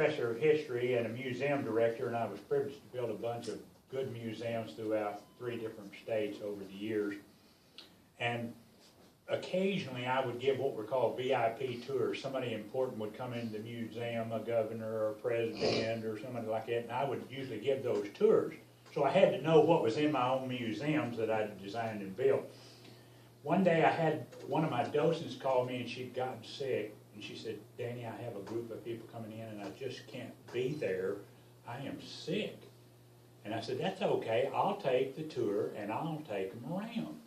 professor of history and a museum director, and I was privileged to build a bunch of good museums throughout 3 different states over the years. And occasionally I would give what were called VIP tours. Somebody important would come into the museum, a governor or a president or somebody like that, and I would usually give those tours. So I had to know what was in my own museums that I'd designed and built. One day I had one of my docents call me, and she'd gotten sick, and she said, "Danny, I have a group of people coming in and I just can't be there. I am sick." And I said, "That's okay, I'll take the tour and I'll take them around."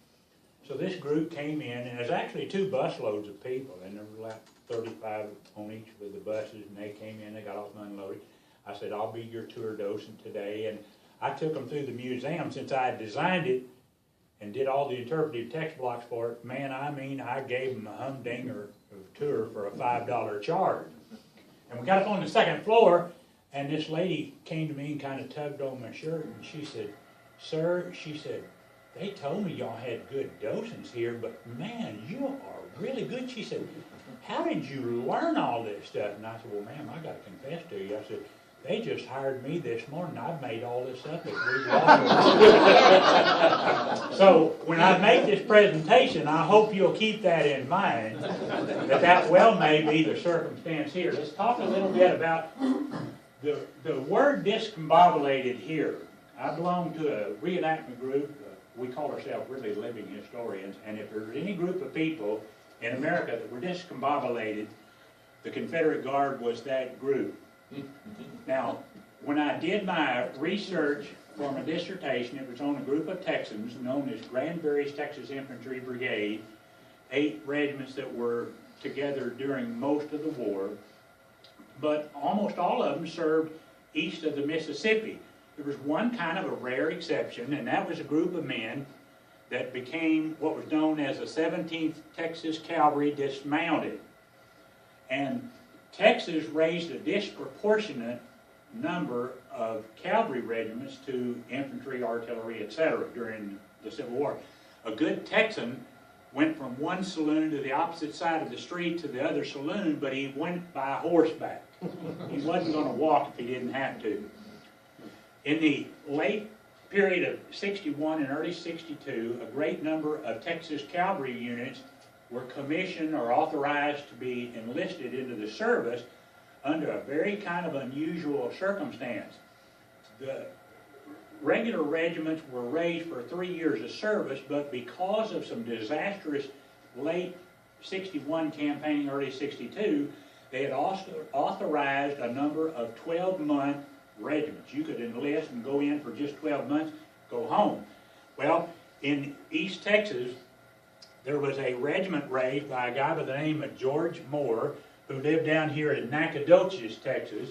So this group came in, and there's actually 2 busloads of people, and there were like 35 on each of the buses, and they came in, they got off and unloaded. I said, "I'll be your tour docent today," and I took them through the museum. Since I had designed it and did all the interpretive text blocks for it, man, I mean, I gave them a humdinger of tour for a $5 charge. And we got up on the 2nd floor, and this lady came to me and kind of tugged on my shirt, and she said, "Sir," she said, "they told me y'all had good docents here, but man, you are really good." She said, "How did you learn all this stuff?" And I said, "Well, ma'am, I got to confess to you." I said, "They just hired me this morning. I've made all this up as we walk." So when I make this presentation, I hope you'll keep that in mind, that well may be the circumstance here. Let's talk a little bit about the word discombobulated here. I belong to a reenactment group. We call ourselves really living historians, and if there's any group of people in America that were discombobulated, the Confederate Guard was that group. Now, when I did my research for my dissertation, it was on a group of Texans known as Granbury's Texas Infantry Brigade, 8 regiments that were together during most of the war, but almost all of them served east of the Mississippi. There was one kind of a rare exception, and that was a group of men that became what was known as the 17th Texas Cavalry Dismounted. And Texas raised a disproportionate number of cavalry regiments to infantry, artillery, etc. during the Civil War. A good Texan went from one saloon to the opposite side of the street to the other saloon, but he went by horseback. He wasn't going to walk if he didn't have to. In the late period of 61 and early 62, a great number of Texas cavalry units were commissioned or authorized to be enlisted into the service under a very kind of unusual circumstance. The regular regiments were raised for 3 years of service, but because of some disastrous late 61 campaigning, early 62, they had also authorized a number of 12-month regiments. You could enlist and go in for just 12 months, go home. Well, in East Texas, there was a regiment raised by a guy by the name of George Moore, who lived down here in Nacogdoches, Texas.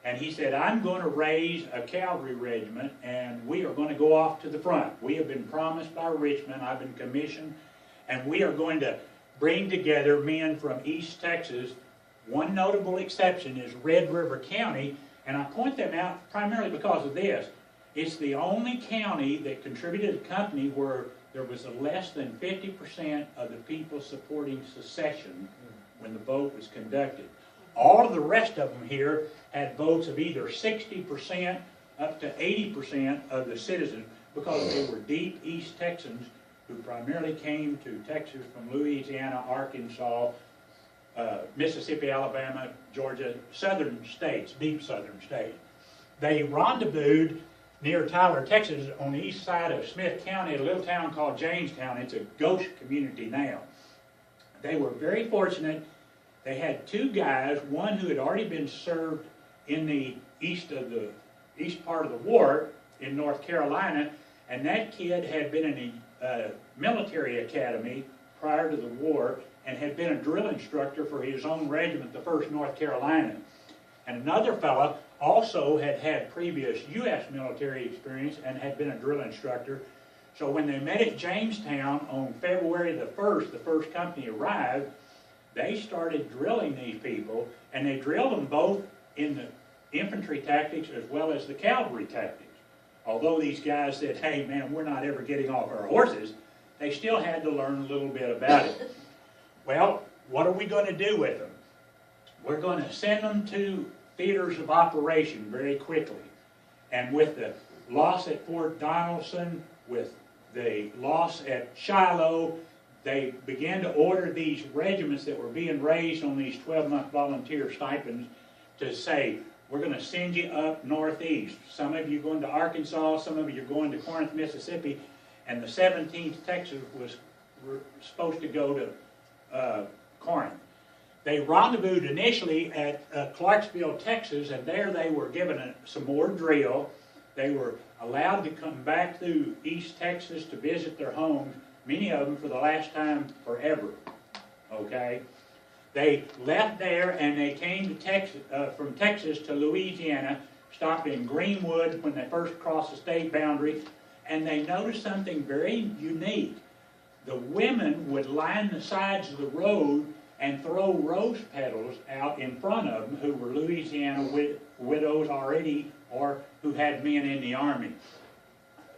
And he said, "I'm going to raise a cavalry regiment, and we are going to go off to the front. We have been promised by Richmond, I've been commissioned, and we are going to bring together men from East Texas. One notable exception is Red River County," and I point them out primarily because of this. It's the only county that contributed a company where there was less than 50% of the people supporting secession when the vote was conducted. All of the rest of them here had votes of either 60% up to 80% of the citizens, because they were deep East Texans who primarily came to Texas from Louisiana, Arkansas, Mississippi, Alabama, Georgia, southern states, deep southern states. They rendezvoused near Tyler, Texas, on the east side of Smith County, a little town called Jamestown. It's a ghost community now. They were very fortunate. They had 2 guys, one who had already been served in the east part of the war in North Carolina, and that kid had been in a military academy prior to the war and had been a drill instructor for his own regiment, the 1st North Carolina. And another fellow also had had previous U.S. military experience and had been a drill instructor. So when they met at Jamestown on February the 1st, the first company arrived, they started drilling these people, and they drilled them both in the infantry tactics as well as the cavalry tactics. Although these guys said, "Hey man, we're not ever getting off our horses," they still had to learn a little bit about it. Well, what are we going to do with them? We're going to send them to theaters of operation very quickly. And with the loss at Fort Donelson, with the loss at Shiloh, they began to order these regiments that were being raised on these 12-month volunteer stipends to say, we're going to send you up northeast. Some of you are going to Arkansas, some of you are going to Corinth, Mississippi, and the 17th Texas was supposed to go to Corinth. They rendezvoused initially at Clarksville, Texas, and there they were given some more drill. They were allowed to come back through East Texas to visit their homes, many of them for the last time forever. Okay? They left there and they came to Texas, from Texas to Louisiana, stopped in Greenwood when they first crossed the state boundary, and they noticed something very unique. The women would line the sides of the road and throw rose petals out in front of them who were Louisiana widows already or who had men in the army.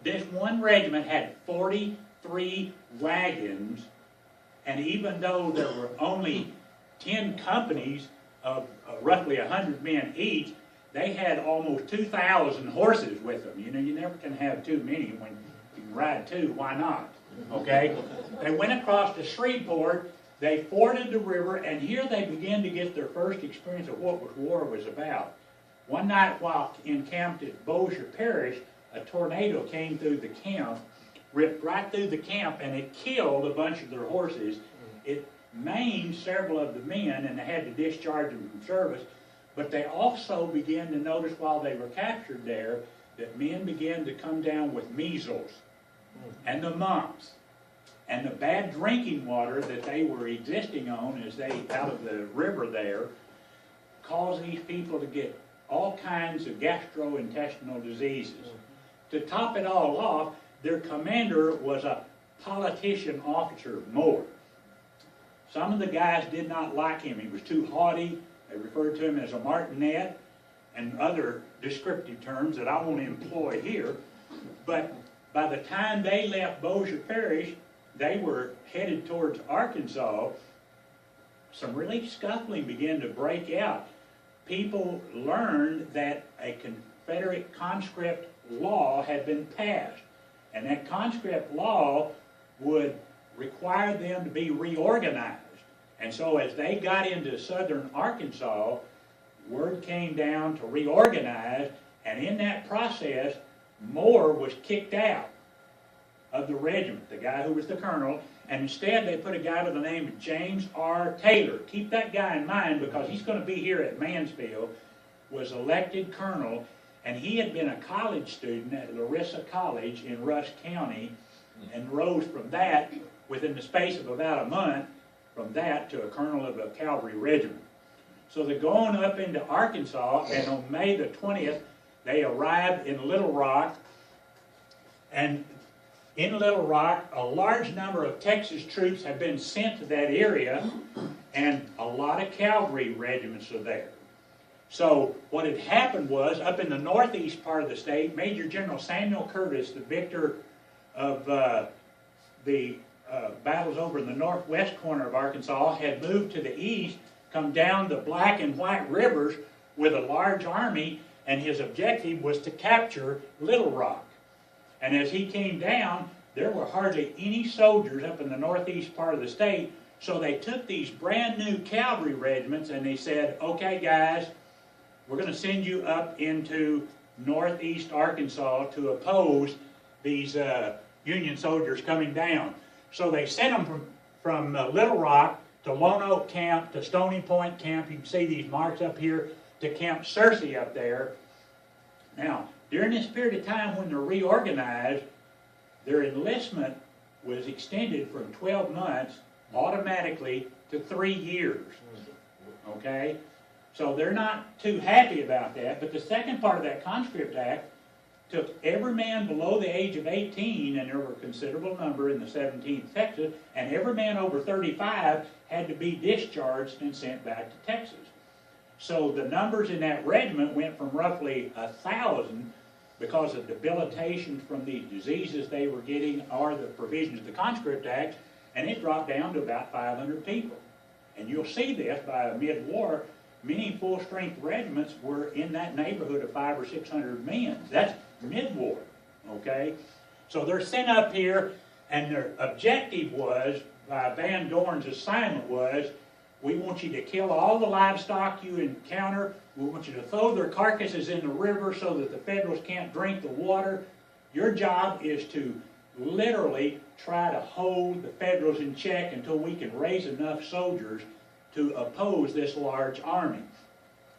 This one regiment had 43 wagons, and even though there were only 10 companies of roughly 100 men each, they had almost 2,000 horses with them. You know, you never can have too many. When you can ride two, why not? Okay? They went across to Shreveport, they forded the river, and here they began to get their first experience of what war was about. One night while encamped at Bossier Parish, a tornado came through the camp, ripped right through the camp, and it killed a bunch of their horses. It maimed several of the men, and they had to discharge them from service. But they also began to notice while they were captured there that men began to come down with measles and the mumps and the bad drinking water that they were existing on as they out of the river there caused these people to get all kinds of gastrointestinal diseases. To top it all off, their commander was a politician officer, Moore. Some of the guys did not like him. He was too haughty. They referred to him as a martinet and other descriptive terms that I won't employ here. But by the time they left Bossier Parish, they were headed towards Arkansas. Some really scuffling began to break out. People learned that a Confederate conscript law had been passed. And that conscript law would require them to be reorganized. And so as they got into southern Arkansas, word came down to reorganize, and in that process, Moore was kicked out of the regiment, the guy who was the colonel, and instead they put a guy by the name of James R. Taylor. Keep that guy in mind because he's going to be here at Mansfield, was elected colonel, and he had been a college student at Larissa College in Rush County and rose from that within the space of about a month from that to a colonel of a cavalry regiment. So they're going up into Arkansas, and on May the 20th, they arrived in Little Rock, and in Little Rock, a large number of Texas troops have been sent to that area, and a lot of cavalry regiments are there. So what had happened was, up in the northeast part of the state, Major General Samuel Curtis, the victor of the battles over in the northwest corner of Arkansas, had moved to the east, come down the Black and White Rivers with a large army, and his objective was to capture Little Rock. And as he came down, there were hardly any soldiers up in the northeast part of the state, so they took these brand new cavalry regiments and they said, okay guys, we're going to send you up into northeast Arkansas to oppose these Union soldiers coming down. So they sent them from Little Rock to Lone Oak Camp, to Stony Point Camp. You can see these marks up here, to Camp Searcy up there. Now, during this period of time when they're reorganized, their enlistment was extended from 12 months automatically to 3 years. Okay? So they're not too happy about that. But the second part of that conscript act took every man below the age of 18, and there were a considerable number in the 17th Texas, and every man over 35 had to be discharged and sent back to Texas. So the numbers in that regiment went from roughly 1,000 because of debilitation from the diseases they were getting or the provisions of the Conscript Act, and it dropped down to about 500 people. And you'll see this by mid-war, many full-strength regiments were in that neighborhood of 500 or 600 men. That's mid-war, okay? So they're sent up here, and their objective was, Van Dorn's assignment was, we want you to kill all the livestock you encounter. We want you to throw their carcasses in the river so that the Federals can't drink the water. Your job is to literally try to hold the Federals in check until we can raise enough soldiers to oppose this large army.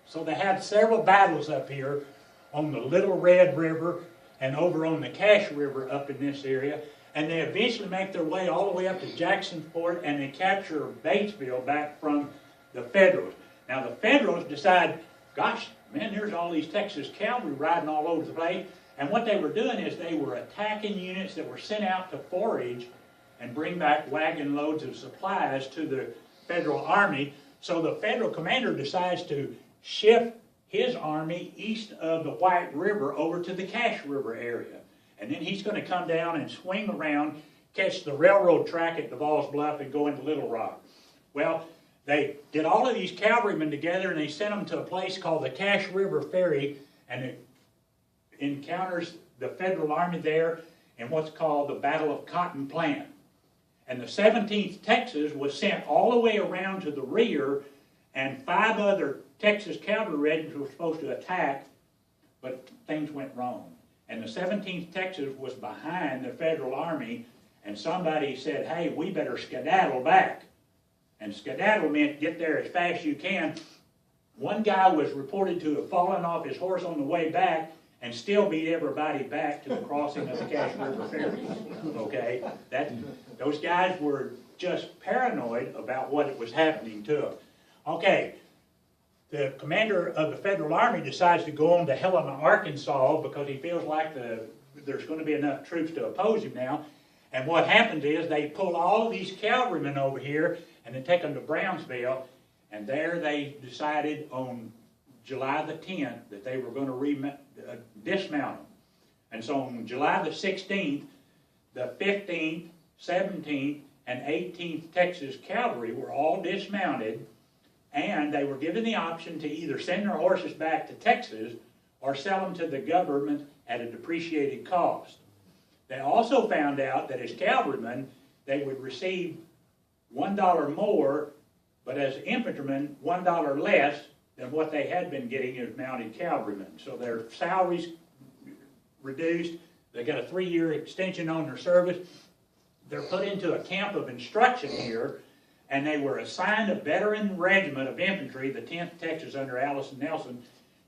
So they had several battles up here on the Little Red River and over on the Cache River up in this area, and they eventually make their way all the way up to Jackson Fort, and they capture Batesville back from the Federals. Now the Federals decide, gosh, man, there's all these Texas cavalry riding all over the place, and what they were doing is they were attacking units that were sent out to forage and bring back wagon loads of supplies to the Federal Army. So the Federal commander decides to shift his army east of the White River over to the Cache River area. And then he's going to come down and swing around, catch the railroad track at Devall's Bluff and go into Little Rock. Well, they get all of these cavalrymen together and they sent them to a place called the Cache River Ferry, and it encounters the Federal Army there in what's called the Battle of Cotton Plant. And the 17th Texas was sent all the way around to the rear, and 5 other Texas cavalry regiments were supposed to attack, but things went wrong. And the 17th Texas was behind the Federal Army, and somebody said, hey, we better skedaddle back. And skedaddle meant get there as fast as you can. One guy was reported to have fallen off his horse on the way back and still beat everybody back to the crossing of the Cache River Ferry. Okay? Those guys were just paranoid about what was happening to them. Okay, the commander of the Federal Army decides to go on to Helena, Arkansas, because he feels like there's going to be enough troops to oppose him now. And what happens is they pull all of these cavalrymen over here and they take them to Brownsville, and there they decided on July the 10th that they were going to dismount them. And so on July the 16th, the 15th, 17th, and 18th Texas Cavalry were all dismounted, and they were given the option to either send their horses back to Texas or sell them to the government at a depreciated cost. They also found out that as cavalrymen, they would receive $1 more, but as infantrymen, $1 less than what they had been getting as mounted cavalrymen. So their salaries reduced. They got a 3-year extension on their service. They're put into a camp of instruction here, and they were assigned a veteran regiment of infantry, the 10th Texas under Allison Nelson,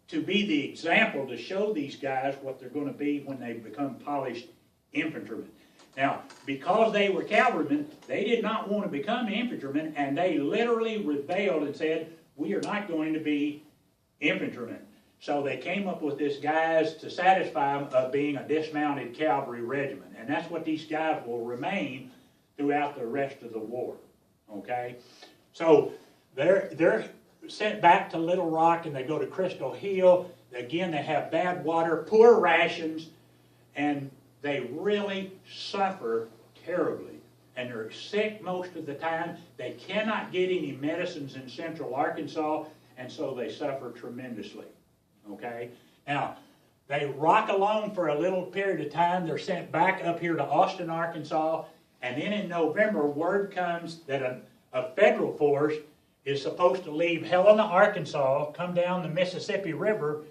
to be the example to show these guys what they're going to be when they become polished infantrymen. Now, because they were cavalrymen, they did not want to become infantrymen, and they literally rebelled and said, we are not going to be infantrymen. So they came up with this guise to satisfy them of being a dismounted cavalry regiment. And that's what these guys will remain throughout the rest of the war. Okay? So they're sent back to Little Rock, and they go to Crystal Hill. Again, they have bad water, poor rations, and they really suffer terribly. And they're sick most of the time. They cannot get any medicines in central Arkansas, and so they suffer tremendously. Okay? Now, they rock along for a little period of time. They're sent back up here to Austin, Arkansas, and then in November, word comes that a federal force is supposed to leave Helena, Arkansas, come down the Mississippi River,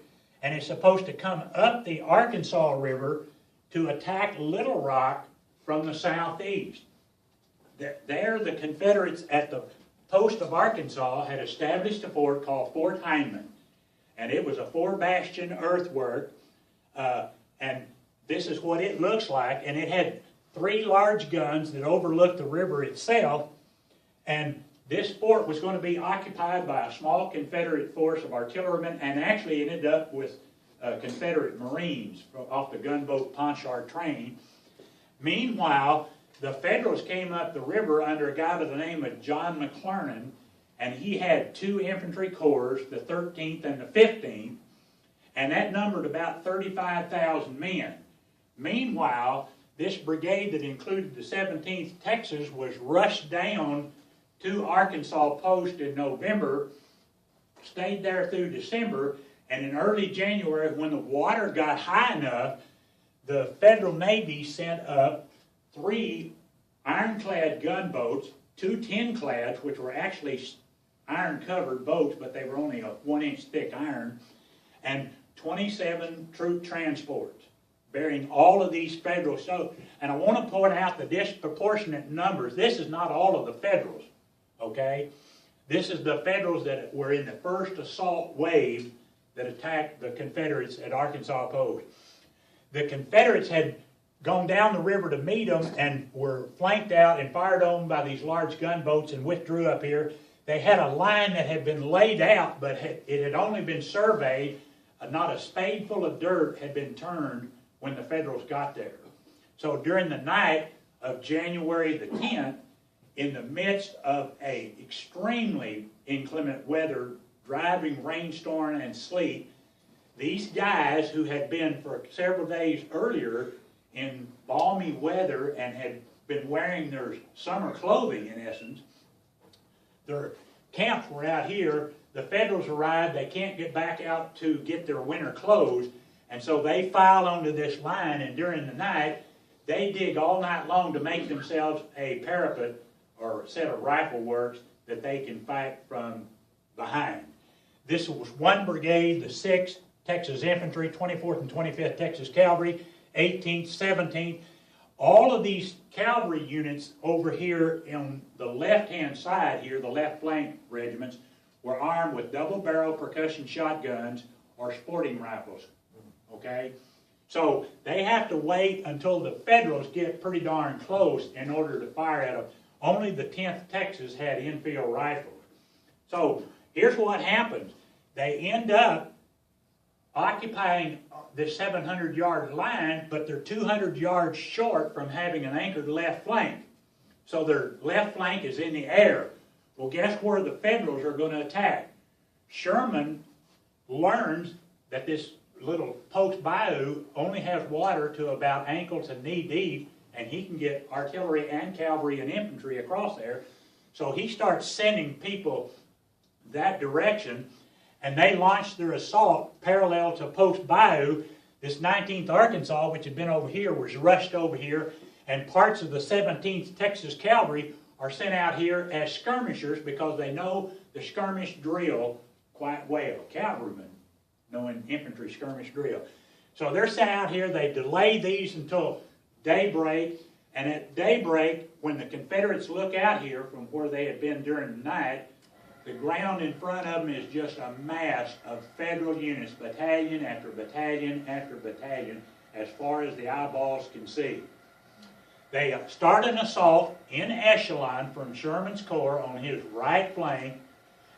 and is supposed to come up the Arkansas River to attack Little Rock from the southeast. There, the Confederates at the post of Arkansas had established a fort called Fort Heiman, and it was a 4-bastion earthwork, and this is what it looks like, and it had 3 large guns that overlooked the river itself, and this fort was going to be occupied by a small Confederate force of artillerymen, and actually ended up with Confederate Marines off the gunboat Pontchartrain. Meanwhile, the Federals came up the river under a guy by the name of John McClernand, and he had 2 infantry corps, the 13th and the 15th, and that numbered about 35,000 men. Meanwhile, this brigade that included the 17th Texas was rushed down to Arkansas Post in November, stayed there through December, and in early January, when the water got high enough, the Federal Navy sent up 3 ironclad gunboats, 2 tin-clads, which were actually iron-covered boats, but they were only a 1-inch thick iron, and 27 troop transports bearing all of these Federal. So, and I want to point out the disproportionate numbers. This is not all of the Federals, okay? This is the Federals that were in the first assault wave that attacked the Confederates at Arkansas Post. The Confederates had gone down the river to meet them and were flanked out and fired on by these large gunboats and withdrew up here. They had a line that had been laid out, but it had only been surveyed. Not a spadeful of dirt had been turned when the Federals got there. So during the night of January the 10th, in the midst of a extremely inclement weather, driving rainstorm and sleet, these guys who had been for several days earlier in balmy weather and had been wearing their summer clothing, in essence, their camps were out here. The Federals arrived. They can't get back out to get their winter clothes, and so they file onto this line, and during the night, they dig all night long to make themselves a parapet or a set of rifle works that they can fight from behind. This was 1 brigade, the 6th Texas Infantry, 24th and 25th Texas Cavalry, 18th, 17th. All of these cavalry units over here on the left-hand side here, the left flank regiments, were armed with double-barrel percussion shotguns or sporting rifles, okay? So they have to wait until the Federals get pretty darn close in order to fire at them. Only the 10th Texas had infield rifles. So here's what happens. They end up occupying this 700-yard line, but they're 200 yards short from having an anchored left flank. So their left flank is in the air. Well, guess where the Federals are going to attack? Sherman learns that this little post bayou only has water to about ankle to knee deep, and he can get artillery and cavalry and infantry across there. So he starts sending people that direction, and they launched their assault parallel to Post Bayou. This 19th Arkansas, which had been over here, was rushed over here, and parts of the 17th Texas Cavalry are sent out here as skirmishers because they know the skirmish drill quite well. Cavalrymen knowing infantry skirmish drill. So they're sent out here. They delay these until daybreak, and at daybreak, when the Confederates look out here from where they had been during the night, the ground in front of them is just a mass of Federal units, battalion after battalion after battalion, as far as the eyeballs can see. They start an assault in echelon from Sherman's Corps on his right flank,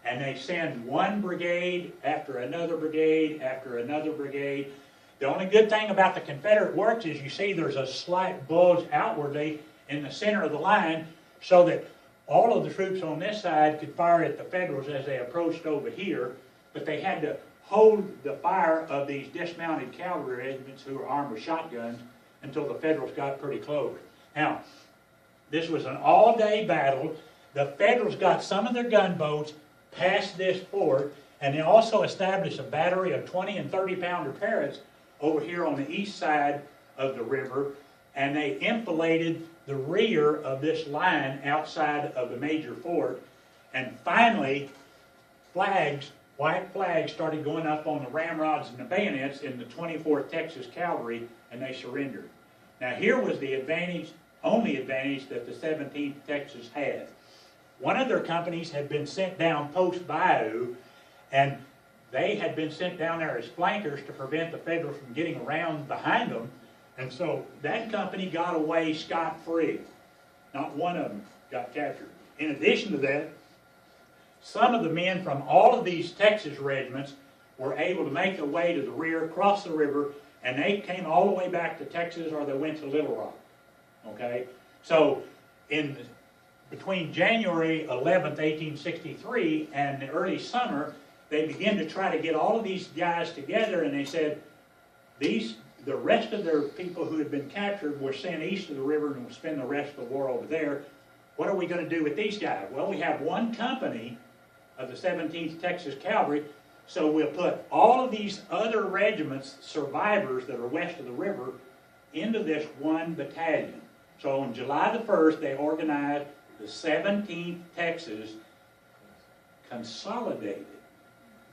and they send 1 brigade after another brigade after another brigade. The only good thing about the Confederate works is you see there's a slight bulge outwardly in the center of the line so that all of the troops on this side could fire at the Federals as they approached over here, but they had to hold the fire of these dismounted cavalry regiments who were armed with shotguns until the Federals got pretty close. Now, this was an all-day battle. The Federals got some of their gunboats past this fort, and they also established a battery of 20 and 30-pounder Parrots over here on the east side of the river, and they enfiladed the rear of this line outside of the major fort. And finally, flags, white flags, started going up on the ramrods and the bayonets in the 24th Texas Cavalry, and they surrendered. Now here was the advantage, only advantage that the 17th Texas had. One of their companies had been sent down Post Bayou, and they had been sent down there as flankers to prevent the Federals from getting around behind them. And so that company got away scot-free. Not one of them got captured. In addition to that, some of the men from all of these Texas regiments were able to make their way to the rear, cross the river, and they came all the way back to Texas, or they went to Little Rock. Okay? So between January 11th, 1863 and the early summer, they began to try to get all of these guys together, and they said, the rest of their people who had been captured were sent east of the river and will spend the rest of the war over there. What are we going to do with these guys? Well, we have one company of the 17th Texas Cavalry. So we'll put all of these other regiments, survivors that are west of the river, into this one battalion. So on July the 1st, they organized the 17th Texas Consolidated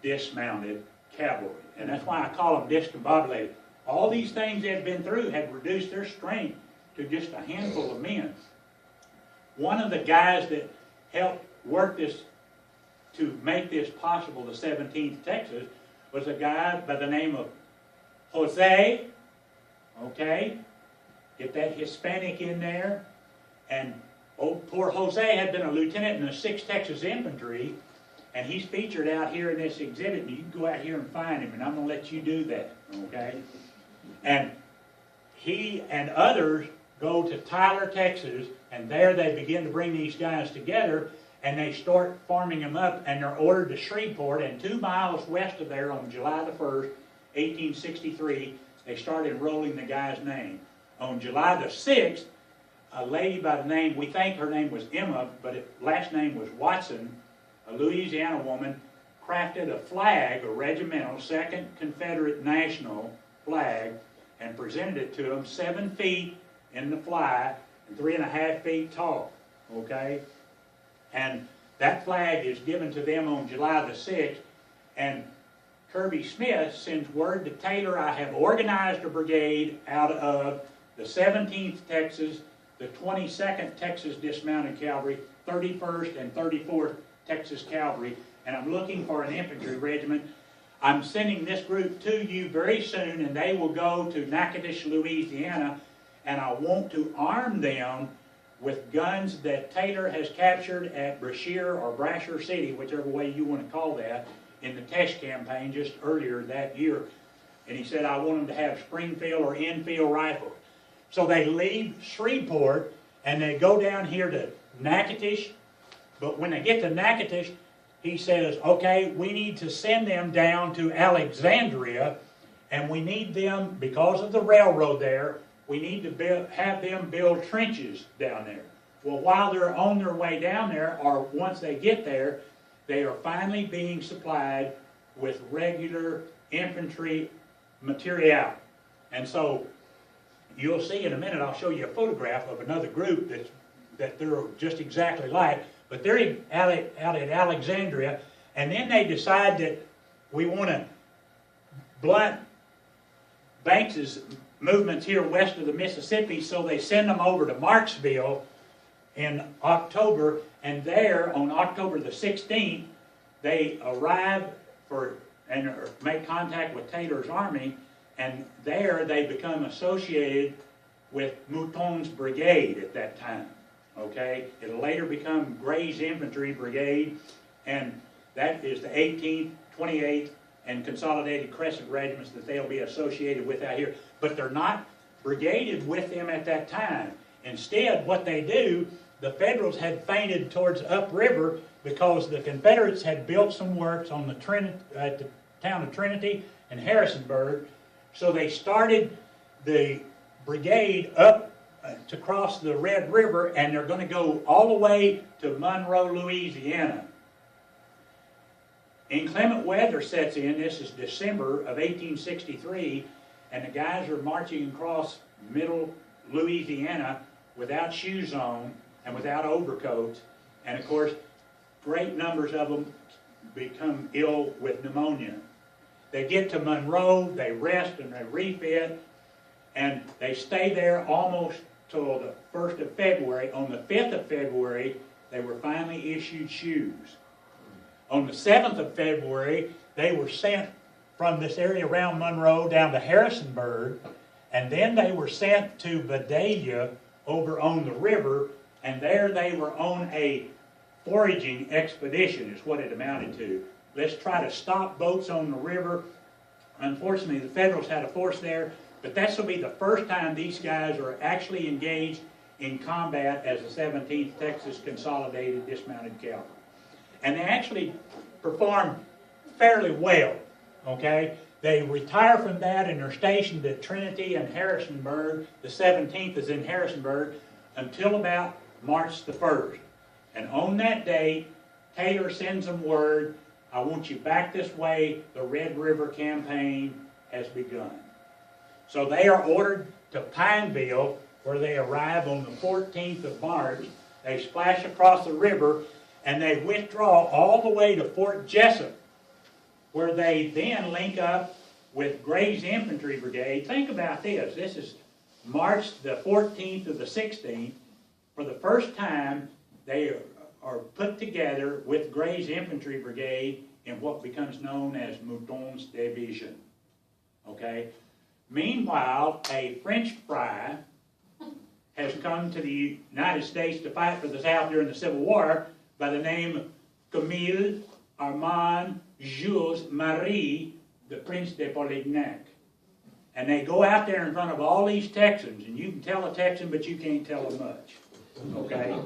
Dismounted Cavalry. And that's why I call them discombobulated. All these things they've been through had reduced their strength to just a handful of men. One of the guys that helped work this to make this possible, the 17th Texas, was a guy by the name of Jose. Okay, get that Hispanic in there. And old poor Jose had been a lieutenant in the 6th Texas Infantry, and he's featured out here in this exhibit, and you can go out here and find him, and I'm going to let you do that, okay? And he and others go to Tyler, Texas, and there they begin to bring these guys together, and they start farming them up, and they're ordered to Shreveport, and 2 miles west of there on July the 1st, 1863, they start enrolling the guy's name. On July the 6th, a lady by the name, we think her name was Emma, but her last name was Watson, a Louisiana woman, crafted a flag, a regimental 2nd Confederate National flag, and presented it to them 7 feet in the fly and 3.5 feet tall, okay? And that flag is given to them on July the 6th, and Kirby Smith sends word to Taylor, I have organized a brigade out of the 17th Texas, the 22nd Texas Dismounted Cavalry, 31st and 34th Texas Cavalry, and I'm looking for an infantry regiment. I'm sending this group to you very soon, and they will go to Natchitoches, Louisiana, and I want to arm them with guns that Taylor has captured at Brashear or Brasher City, whichever way you want to call that, in the Tesh campaign just earlier that year. And he said, I want them to have Springfield or Enfield rifles. So they leave Shreveport, and they go down here to Natchitoches. But when they get to Natchitoches, he says, okay, we need to send them down to Alexandria, and we need them, because of the railroad there, we need to have them build trenches down there. Well, while they're on their way down there, or once they get there, they are finally being supplied with regular infantry material. And so you'll see in a minute, I'll show you a photograph of another group that they're just exactly like, but they're out at Alexandria, and then they decide that we want to blunt Banks's movements here west of the Mississippi, so they send them over to Marksville in October, and there on October the 16th, they arrive and make contact with Taylor's army, and there they become associated with Mouton's brigade at that time. Okay, it'll later become Gray's Infantry Brigade, and that is the 18th, 28th, and Consolidated Crescent regiments that they'll be associated with out here. But they're not brigaded with them at that time. Instead, what they do, the Federals had feinted towards upriver because the Confederates had built some works on at the town of Trinity and Harrisonburg. So they started the brigade up to cross the Red River, and they're going to go all the way to Monroe, Louisiana. Inclement weather sets in. This is December of 1863, and the guys are marching across middle Louisiana without shoes on and without overcoats, and of course great numbers of them become ill with pneumonia. They get to Monroe, they rest and they refit, and they stay there almost till the 1st of February. On the 5th of February, they were finally issued shoes. On the 7th of February, they were sent from this area around Monroe down to Harrisonburg, and then they were sent to Vidalia over on the river, and there they were on a foraging expedition is what it amounted to. Let's try to stop boats on the river. Unfortunately, the Federals had a force there, but this will be the first time these guys are actually engaged in combat as the 17th Texas Consolidated Dismounted Cavalry. And they actually perform fairly well, okay? They retire from that and are stationed at Trinity and Harrisonburg. The 17th is in Harrisonburg until about March the 1st. And on that day, Taylor sends them word, I want you back this way, the Red River campaign has begun. So they are ordered to Pineville, where they arrive on the 14th of March. They splash across the river, and they withdraw all the way to Fort Jessup, where they then link up with Gray's Infantry Brigade. Think about this. This is March the 14th to the 16th. For the first time, they are put together with Gray's Infantry Brigade in what becomes known as Mouton's Division. Okay? Meanwhile, a French fry has come to the United States to fight for the South during the Civil War by the name Camille Armand Jules Marie, the Prince de Polignac. And they go out there in front of all these Texans, and you can tell a Texan, but you can't tell them much. Okay?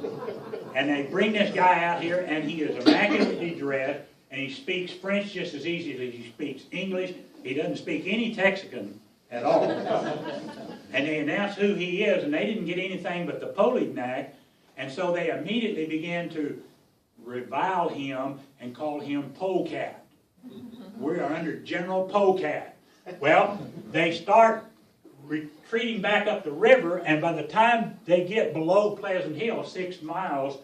And they bring this guy out here, and he is immaculately dressed, and he speaks French just as easy as he speaks English. He doesn't speak any Texican at all. And they announce who he is, and they didn't get anything but the Polignac, and so they immediately began to revile him and call him Polecat. We are under General Polecat. Well, they start retreating back up the river, and by the time they get below Pleasant Hill, 6 miles,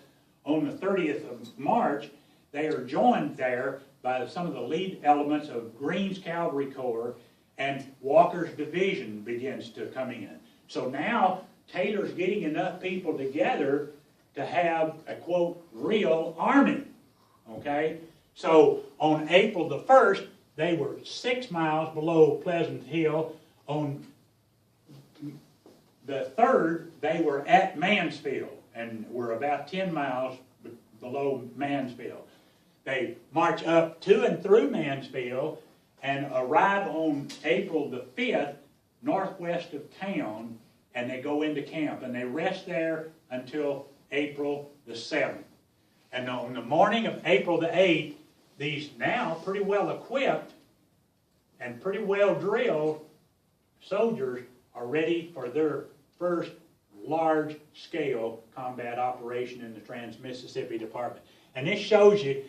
on the 30th of March, they are joined there by some of the lead elements of Green's Cavalry Corps, and Walker's division begins to come in. So now Taylor's getting enough people together to have a, quote, real army. Okay? So on April the 1st, they were 6 miles below Pleasant Hill. On the 3rd, they were at Mansfield, and were about 10 miles below Mansfield. They march up to and through Mansfield and arrive on April the 5th northwest of town, and they go into camp, and they rest there until April the 7th. And on the morning of April the 8th, these now pretty well equipped and pretty well drilled soldiers are ready for their first large-scale combat operation in the Trans-Mississippi Department. And this shows you,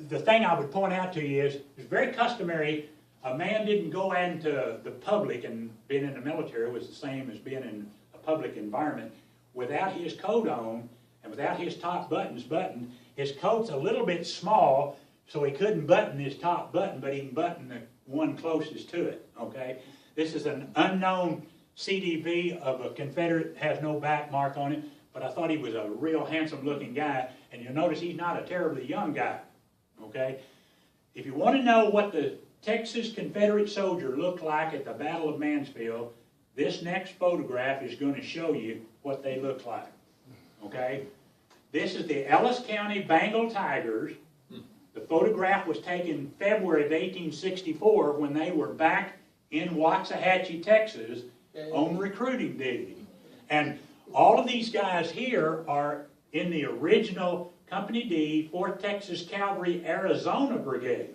the thing I would point out to you is, it's very customary, a man didn't go into the public, and being in the military was the same as being in a public environment, without his coat on and without his top buttons buttoned. His coat's a little bit small, so he couldn't button his top button, but he can button the one closest to it, okay? This is an unknown CDV of a Confederate, has no back mark on it, but I thought he was a real handsome looking guy, and you'll notice he's not a terribly young guy, okay? If you want to know what the Texas Confederate soldier looked like at the Battle of Mansfield, this next photograph is going to show you what they look like, okay? This is the Ellis County Bengal Tigers. The photograph was taken February of 1864 when they were back in Waxahachie, Texas on recruiting duty. And all of these guys here are in the original Company D, 4th Texas Cavalry, Arizona Brigade.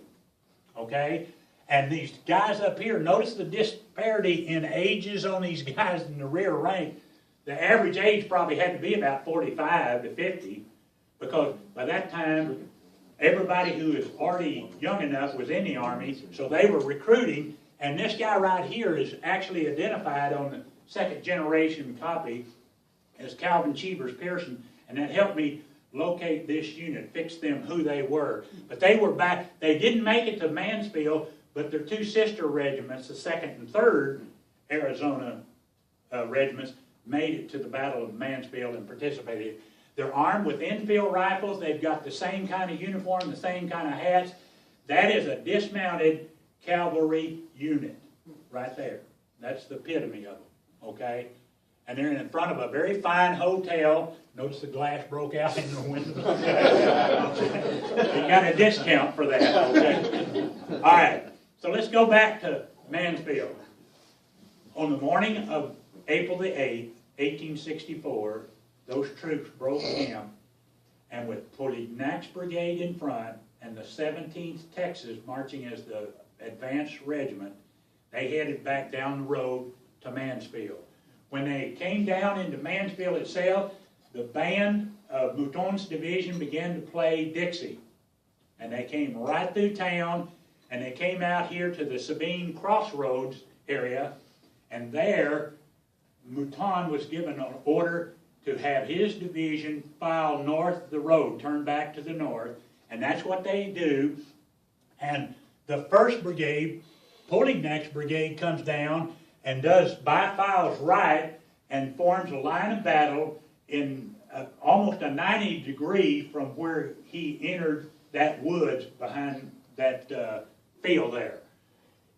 Okay? And these guys up here, notice the disparity in ages on these guys in the rear rank. The average age probably had to be about 45 to 50, because by that time, everybody who is already young enough was in the Army, so they were recruiting. And this guy right here is actually identified on the 2nd generation copy as Calvin Cheevers Pearson, and that helped me locate this unit, fix them who they were. But they were back, they didn't make it to Mansfield, but their two sister regiments, the 2nd and 3rd Arizona regiments, made it to the Battle of Mansfield and participated. They're armed with Enfield rifles, they've got the same kind of uniform, the same kind of hats. That is a dismounted cavalry unit right there. That's the epitome of them, okay? And they're in front of a very fine hotel. Notice the glass broke out in the window. You got a discount for that, okay? All right, so let's go back to Mansfield. On the morning of April the 8th, 1864, those troops broke camp, and with Polignac's brigade in front and the 17th Texas marching as the advanced regiment, they headed back down the road to Mansfield. When they came down into Mansfield itself, the band of Mouton's division began to play Dixie. And they came right through town, and they came out here to the Sabine Crossroads area, and there Mouton was given an order to have his division file north of the road, turn back to the north, and that's what they do. And the 1st Brigade, Polignac's brigade, comes down and files right and forms a line of battle in almost a 90 degree from where he entered that woods behind that field there.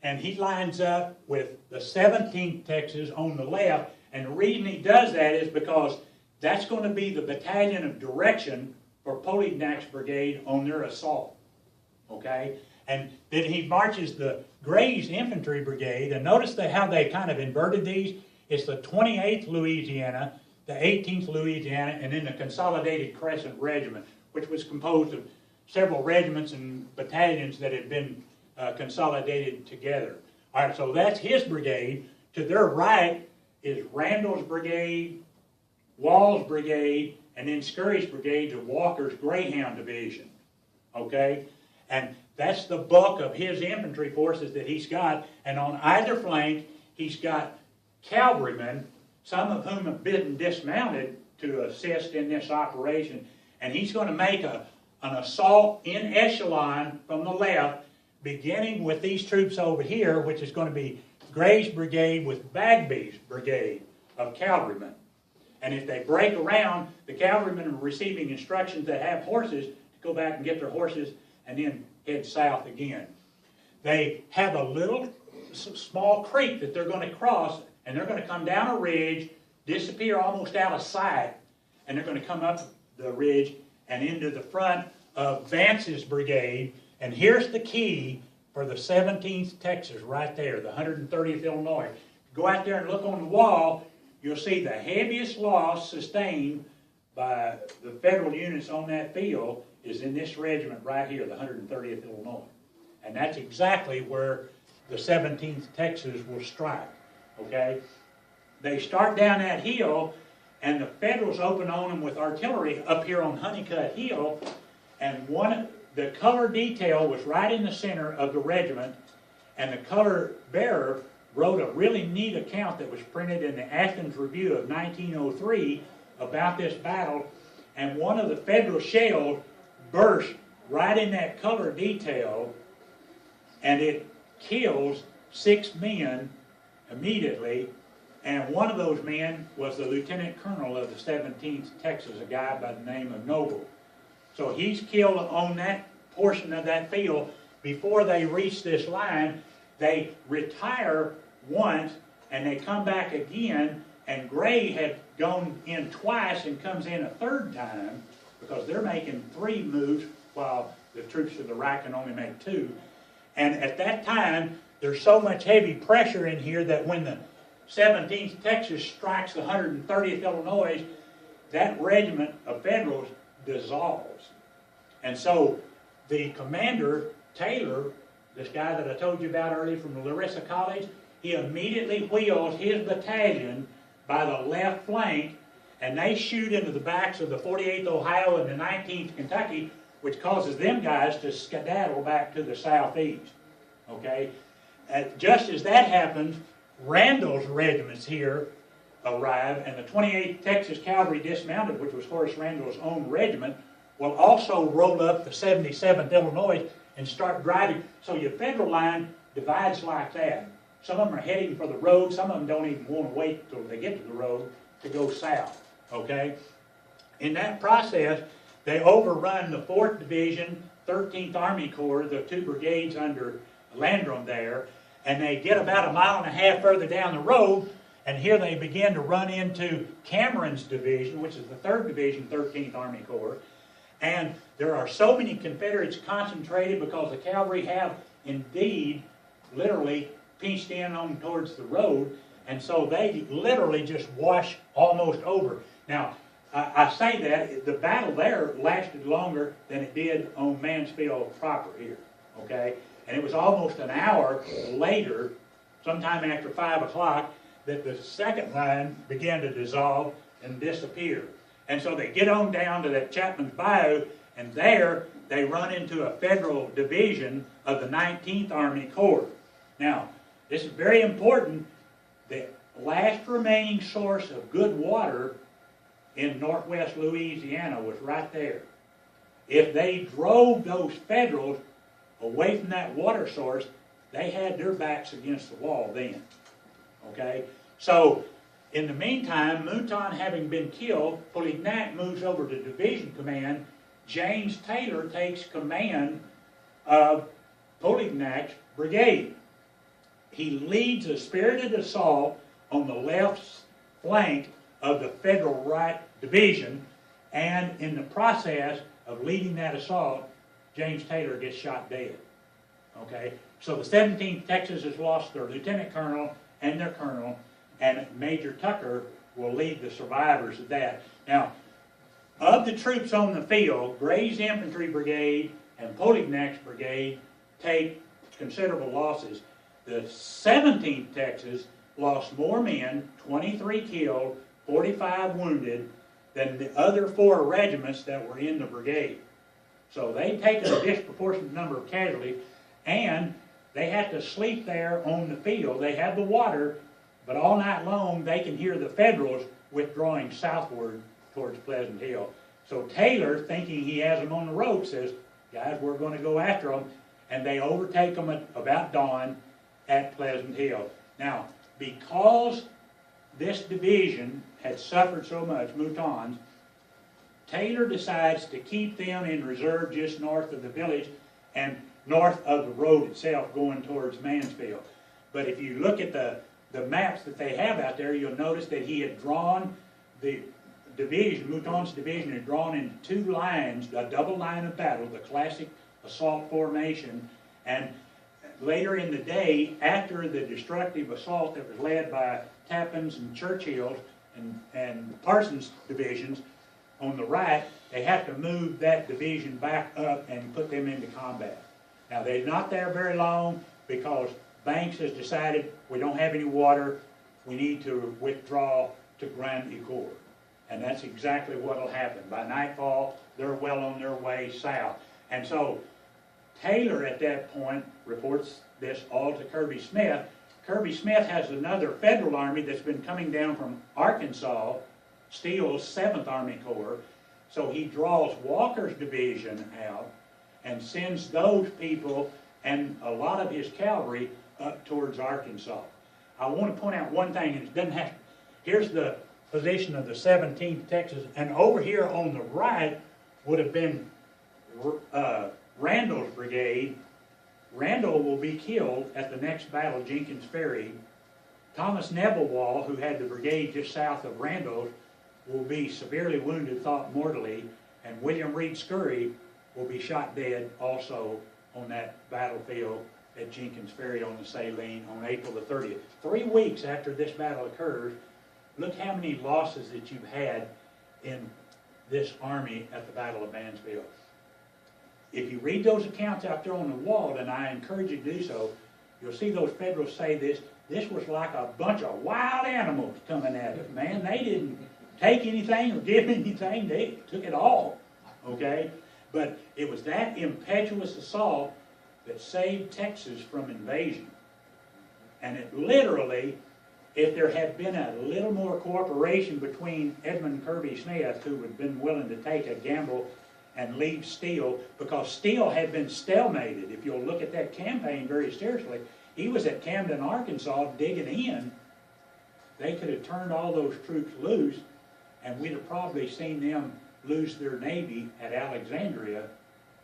And he lines up with the 17th Texas on the left, and the reason he does that is because that's going to be the battalion of direction for Polignac's brigade on their assault. Okay? And then he marches the Gray's infantry brigade, and notice how they kind of inverted these. It's the 28th Louisiana, the 18th Louisiana, and then the Consolidated Crescent Regiment, which was composed of several regiments and battalions that had been consolidated together. All right, so that's his brigade. To their right is Randall's brigade, Wall's brigade, and then Scurry's brigade to Walker's Greyhound division. Okay? And that's the bulk of his infantry forces that he's got. And on either flank, he's got cavalrymen, some of whom have been dismounted to assist in this operation. And he's going to make an assault in echelon from the left, beginning with these troops over here, which is going to be Gray's brigade with Bagby's brigade of cavalrymen. And if they break around, the cavalrymen are receiving instructions that have horses to go back and get their horses and then head south again. They have a little small creek that they're going to cross, and they're going to come down a ridge, disappear almost out of sight, and they're going to come up the ridge and into the front of Vance's brigade. And here's the key for the 17th Texas right there, the 130th Illinois. Go out there and look on the wall, you'll see the heaviest loss sustained by the federal units on that field is in this regiment right here, the 130th Illinois. And that's exactly where the 17th Texas will strike, okay? They start down that hill, and the Federals open on them with artillery up here on Honeycutt Hill, and the color detail was right in the center of the regiment, and the color bearer wrote a really neat account that was printed in the Athens Review of 1903 about this battle, and one of the Federal shells burst right in that color detail, and it kills 6 men immediately, and one of those men was the lieutenant colonel of the 17th Texas, a guy by the name of Noble. So he's killed on that portion of that field. Before they reach this line, they retire once, and they come back again, and Gray had gone in twice and comes in a third time, because they're making 3 moves while the troops to the right can only make 2. And at that time, there's so much heavy pressure in here that when the 17th Texas strikes the 130th Illinois, that regiment of Federals dissolves. And so the commander, Taylor, this guy that I told you about earlier from Larissa College, he immediately wheels his battalion by the left flank, and they shoot into the backs of the 48th Ohio and the 19th Kentucky, which causes them guys to skedaddle back to the southeast. Okay? Just as that happens, Randall's regiments here arrive, and the 28th Texas Cavalry Dismounted, which was Horace Randall's own regiment, will also roll up the 77th Illinois and start driving. So your Federal line divides like that. Some of them are heading for the road. Some of them don't even want to wait till they get to the road to go south. Okay? In that process, they overrun the 4th Division, 13th Army Corps, the 2 brigades under Landrum there, and they get about 1.5 miles further down the road, and here they begin to run into Cameron's division, which is the 3rd Division, 13th Army Corps. And there are so many Confederates concentrated because the cavalry have indeed literally pinched in on towards the road, and so they literally just wash almost over. Now, I say that the battle there lasted longer than it did on Mansfield proper here, okay? And it was almost an hour later, sometime after 5 o'clock, that the second line began to dissolve and disappear. And so they get on down to that Chapman's Bayou, and there they run into a federal division of the 19th Army Corps. Now, this is very important. The last remaining source of good water in northwest Louisiana was right there. If they drove those Federals away from that water source, they had their backs against the wall then. Okay? So, in the meantime, Mouton having been killed, Polignac moves over to division command. James Taylor takes command of Polignac's brigade. He leads a spirited assault on the left flank of the Federal Right Division, and in the process of leading that assault, James Taylor gets shot dead. Okay? So the 17th Texas has lost their lieutenant colonel and their colonel, and Major Tucker will lead the survivors of that. Now, of the troops on the field, Gray's Infantry Brigade and Polignac's brigade take considerable losses. The 17th Texas lost more men, 23 killed, 45 wounded, than the other 4 regiments that were in the brigade. So they've taken a disproportionate number of casualties, and they have to sleep there on the field. They have the water, but all night long they can hear the Federals withdrawing southward towards Pleasant Hill. So Taylor, thinking he has them on the rope, says, guys, we're going to go after them, and they overtake them at about dawn at Pleasant Hill. Now, because this division had suffered so much, Moutons, Taylor decides to keep them in reserve just north of the village and north of the road itself going towards Mansfield. But if you look at the maps that they have out there, you'll notice that he had drawn the division, Mouton's division had drawn into 2 lines, a double line of battle, the classic assault formation, and later in the day, after the destructive assault that was led by Tappan's and Churchill's and Parsons' divisions on the right, they have to move that division back up and put them into combat. Now, they're not there very long because Banks has decided we don't have any water, we need to withdraw to Grand Ecore. And that's exactly what will happen. By nightfall, they're well on their way south. And so Taylor at that point reports this all to Kirby Smith. Kirby Smith has another Federal Army that's been coming down from Arkansas, Steele's 7th Army Corps. So he draws Walker's division out and sends those people and a lot of his cavalry up towards Arkansas. I want to point out one thing, and it doesn't have, here's the position of the 17th Texas, and over here on the right would have been Randall's brigade. Randall will be killed at the next battle, Jenkins Ferry. Thomas Nebelwall, who had the brigade just south of Randall's, will be severely wounded, thought mortally, and William Reed Scurry will be shot dead also on that battlefield at Jenkins Ferry on the Saline on April the 30th. 3 weeks after this battle occurs, look how many losses that you've had in this army at the Battle of Mansfield. If you read those accounts out there on the wall, and I encourage you to do so, you'll see those Federals say this was like a bunch of wild animals coming at us, man. They didn't take anything or give anything, they took it all, okay? But it was that impetuous assault that saved Texas from invasion. And it literally, if there had been a little more cooperation between Edmund Kirby Smith, who had been willing to take a gamble and leave Steele, because Steele had been stalemated. If you'll look at that campaign very seriously, he was at Camden, Arkansas, digging in. They could have turned all those troops loose, and we'd have probably seen them lose their navy at Alexandria,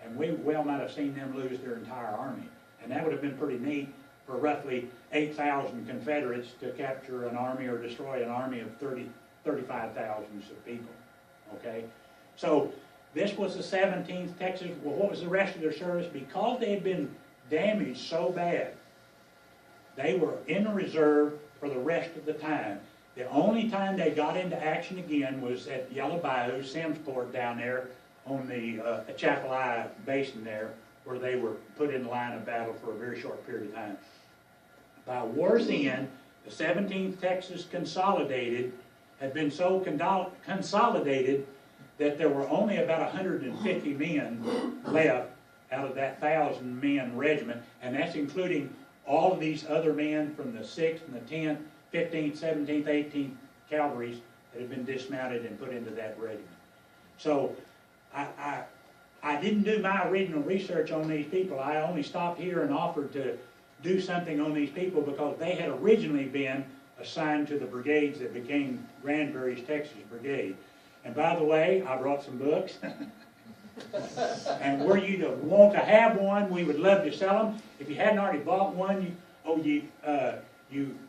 and we well might have seen them lose their entire army. And that would have been pretty neat for roughly 8,000 Confederates to capture an army or destroy an army of 35,000 people, okay? So this was the 17th Texas. Well, what was the rest of their service? Because they had been damaged so bad, they were in reserve for the rest of the time. The only time they got into action again was at Yellow Bayou, Simmsport down there on the Atchafalaya Basin there, where they were put in line of battle for a very short period of time. By war's end, the 17th Texas Consolidated had been so consolidated that there were only about 150 men left out of that 1,000-man regiment, and that's including all of these other men from the 6th and the 10th, 15th, 17th, 18th Cavalries that had been dismounted and put into that regiment. So I didn't do my original research on these people. I only stopped here and offered to do something on these people because they had originally been assigned to the brigades that became Granbury's Texas Brigade. And by the way, I brought some books. And were you to want to have one, we would love to sell them. If you hadn't already bought one, you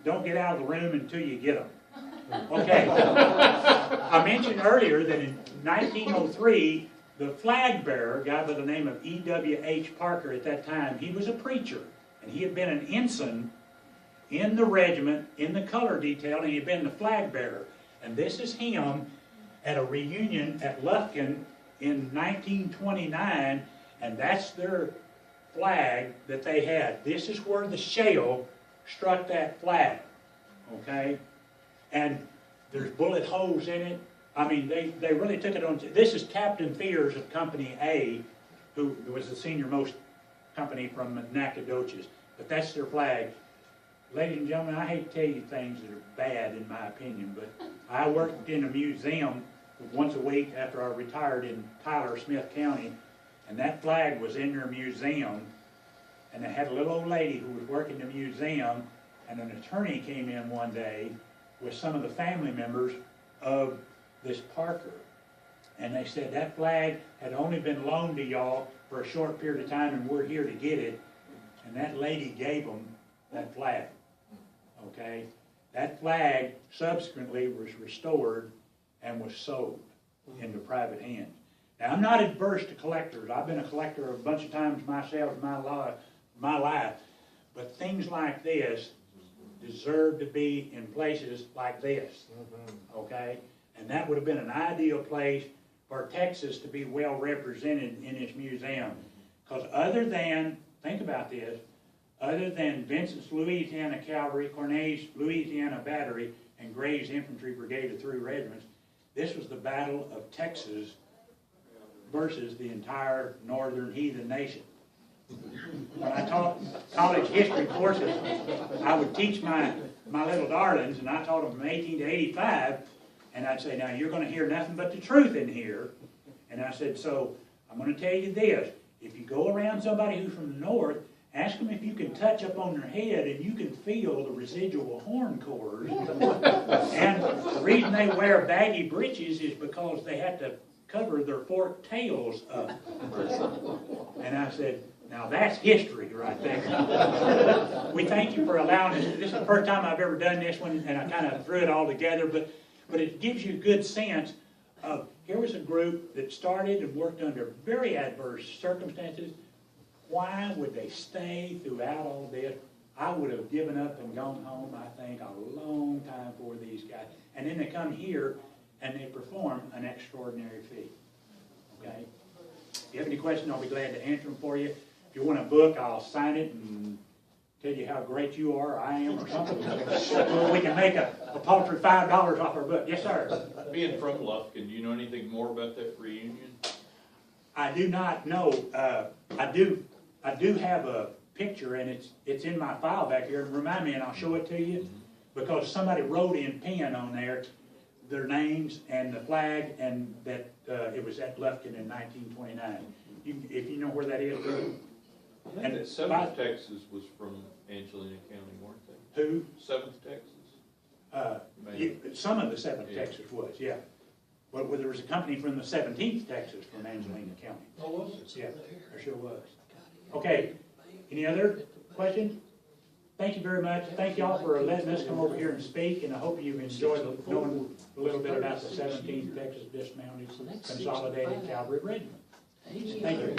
don't get out of the room until you get them. Okay. I mentioned earlier that in 1903, the flag bearer, a guy by the name of E.W.H. Parker at that time, he was a preacher. And he had been an ensign in the regiment, in the color detail, and he had been the flag bearer. And this is him at a reunion at Lufkin in 1929, and that's their flag that they had. This is where the shell struck that flag, okay? And there's bullet holes in it. I mean, they really took it on. This is Captain Fears of Company A, who was the senior-most company from Nacogdoches, but that's their flag. Ladies and gentlemen, I hate to tell you things that are bad in my opinion, but I worked in a museum once a week after I retired in Tyler, Smith County, and that flag was in their museum, and they had a little old lady who was working the museum, and an attorney came in one day with some of the family members of this Parker, and they said that flag had only been loaned to y'all for a short period of time, and we're here to get it, and that lady gave them that flag, okay? That flag subsequently was restored and was sold into private hands. Now, I'm not adverse to collectors. I've been a collector a bunch of times myself in my life, but things like this deserve to be in places like this, okay? And that would have been an ideal place for Texas to be well represented in its museum. Because other than, think about this, other than Vincent's Louisiana Cavalry, Cornet's Louisiana Battery, and Gray's Infantry Brigade of 3 regiments, this was the Battle of Texas versus the entire northern heathen nation. When I taught college history courses, I would teach my little darlings, and I taught them from 18 to 85, and I'd say, now you're going to hear nothing but the truth in here. And I said, so I'm going to tell you this. If you go around somebody who's from the north, ask them if you can touch up on their head and you can feel the residual horn cores. And the reason they wear baggy breeches is because they have to cover their forked tails up. And I said, now that's history right there. We thank you for allowing us. This is the first time I've ever done this one, and I kind of threw it all together, but it gives you a good sense of, here was a group that started and worked under very adverse circumstances. Why would they stay throughout all this? I would have given up and gone home, I think, a long time for these guys. And then they come here and they perform an extraordinary feat. Okay? If you have any questions, I'll be glad to answer them for you. If you want a book, I'll sign it and tell you how great you are, or I am, or something. So we can make a paltry $5 off our book. Yes, sir. Being from Lufkin, do you know anything more about that reunion? I do not know. I do have a picture, and it's in my file back here. Remind me, and I'll show it to you, because somebody wrote in pen on there their names and the flag, and that it was at Lufkin in 1929. If you know where that is, I think that 7th Texas was from Angelina County, weren't they? Who? 7th Texas? Some of the 7th Texas was, yeah. Well, there was a company from the 17th Texas from Angelina County. Oh, was it? Yeah, there sure was. Okay, any other questions? Thank you very much. Thank y'all for letting us come over here and speak, and I hope you've enjoyed knowing a little bit about the 17th Texas Dismounted Consolidated Cavalry Regiment. Thank you.